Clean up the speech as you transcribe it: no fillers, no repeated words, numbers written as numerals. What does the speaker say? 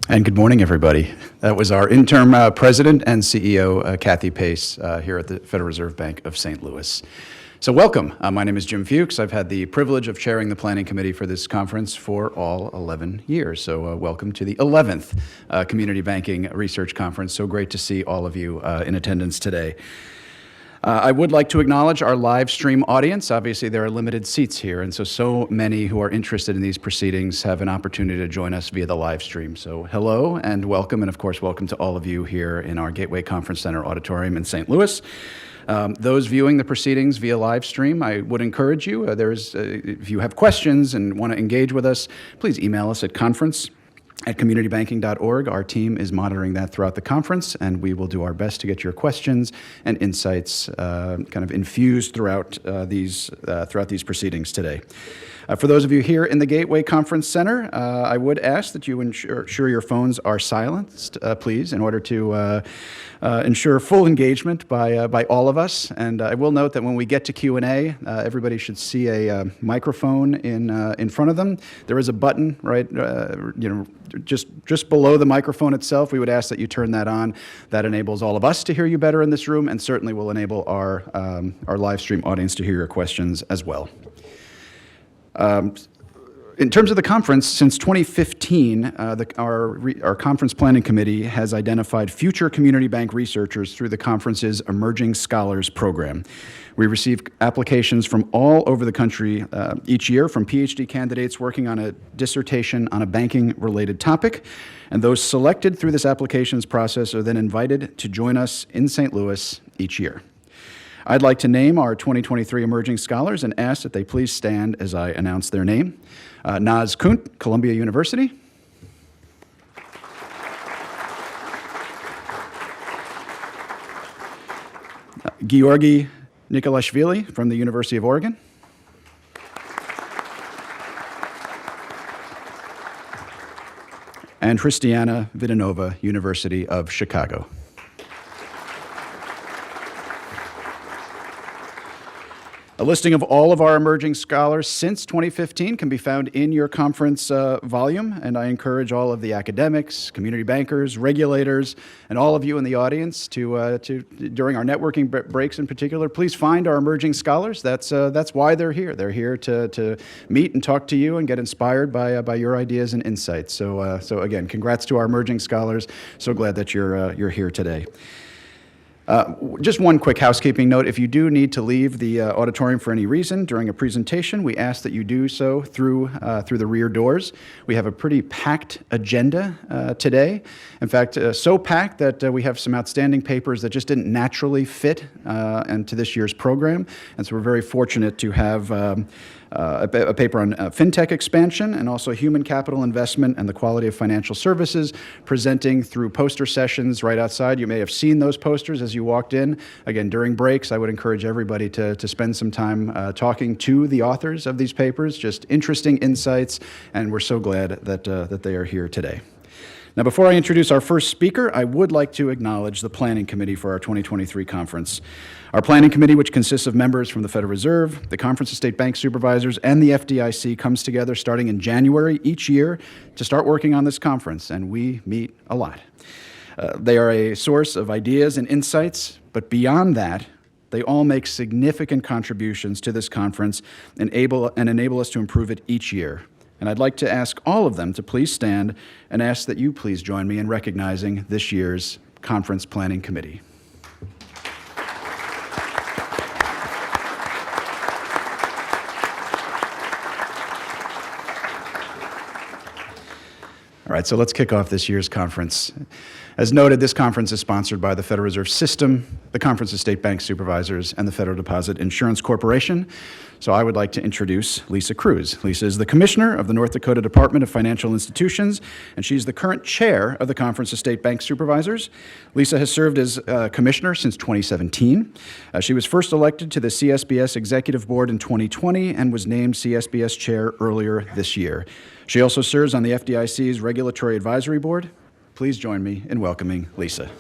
And good morning, everybody. That was our interim president and CEO, Kathy Pace, here at the Federal Reserve Bank of St. Louis. So welcome. My name is Jim Fuchs. I've had the privilege of chairing the planning committee for this conference for all 11 years. So welcome to the 11th Community Banking Research Conference. So great to see all of you in attendance today. I would like to acknowledge our live stream audience. Obviously, there are limited seats here, and so many who are interested in these proceedings have an opportunity to join us via the live stream. So hello and welcome, and of course, welcome to all of you here in our Gateway Conference Center auditorium in St. Louis. Those viewing the proceedings via live stream, I would encourage you, if you have questions and want to engage with us, please email us at conference@communitybanking.org. Our team is monitoring that throughout the conference, and we will do our best to get your questions and insights kind of infused throughout these proceedings today. For those of you here in the Gateway Conference Center, I would ask that you ensure your phones are silenced, please, in order to ensure full engagement by all of us. And I will note that when we get to Q&A, everybody should see a microphone in front of them. There is a button, right, just below the microphone itself. We would ask that you turn that on. That enables all of us to hear you better in this room, and certainly will enable our live stream audience to hear your questions as well. In terms of the conference, since 2015, our conference planning committee has identified future community bank researchers through the conference's Emerging Scholars program. We receive applications from all over the country each year, from PhD candidates working on a dissertation on a banking-related topic, and those selected through this applications process are then invited to join us in St. Louis each year. I'd like to name our 2023 Emerging Scholars and ask that they please stand as I announce their name. Naz Kunt, Columbia University. Georgi Nikolashvili from the University of Oregon. And Christiana Vidanova, University of Chicago. A listing of all of our emerging scholars since 2015 can be found in your conference volume, and I encourage all of the academics, community bankers, regulators, and all of you in the audience to during our networking breaks in particular, please find our emerging scholars. That's why they're here. They're here to meet and talk to you and get inspired by your ideas and insights. So again, congrats to our emerging scholars. So glad that you're here today. Just one quick housekeeping note. If you do need to leave the auditorium for any reason during a presentation, we ask that you do so through the rear doors. We have a pretty packed agenda today. In fact, so packed that we have some outstanding papers that just didn't naturally fit into this year's program. And so we're very fortunate to have a paper on fintech expansion and also human capital investment and the quality of financial services, presenting through poster sessions right outside. You may have seen those posters as you walked in. Again, during breaks, I would encourage everybody to spend some time talking to the authors of these papers, just interesting insights, and we're so glad that they are here today. Now, before I introduce our first speaker, I would like to acknowledge the Planning Committee for our 2023 conference. Our Planning Committee, which consists of members from the Federal Reserve, the Conference of State Bank Supervisors, and the FDIC, comes together starting in January each year to start working on this conference, and we meet a lot. They are a source of ideas and insights, but beyond that, they all make significant contributions to this conference and enable us to improve it each year. And I'd like to ask all of them to please stand and ask that you please join me in recognizing this year's Conference Planning Committee. All right, so let's kick off this year's conference. As noted, this conference is sponsored by the Federal Reserve System, the Conference of State Bank Supervisors, and the Federal Deposit Insurance Corporation. So I would like to introduce Lisa Cruz. Lisa is the Commissioner of the North Dakota Department of Financial Institutions, and she's the current Chair of the Conference of State Bank Supervisors. Lisa has served as Commissioner since 2017. She was first elected to the CSBS Executive Board in 2020 and was named CSBS Chair earlier this year. She also serves on the FDIC's Regulatory Advisory Board. Please join me in welcoming Lisa.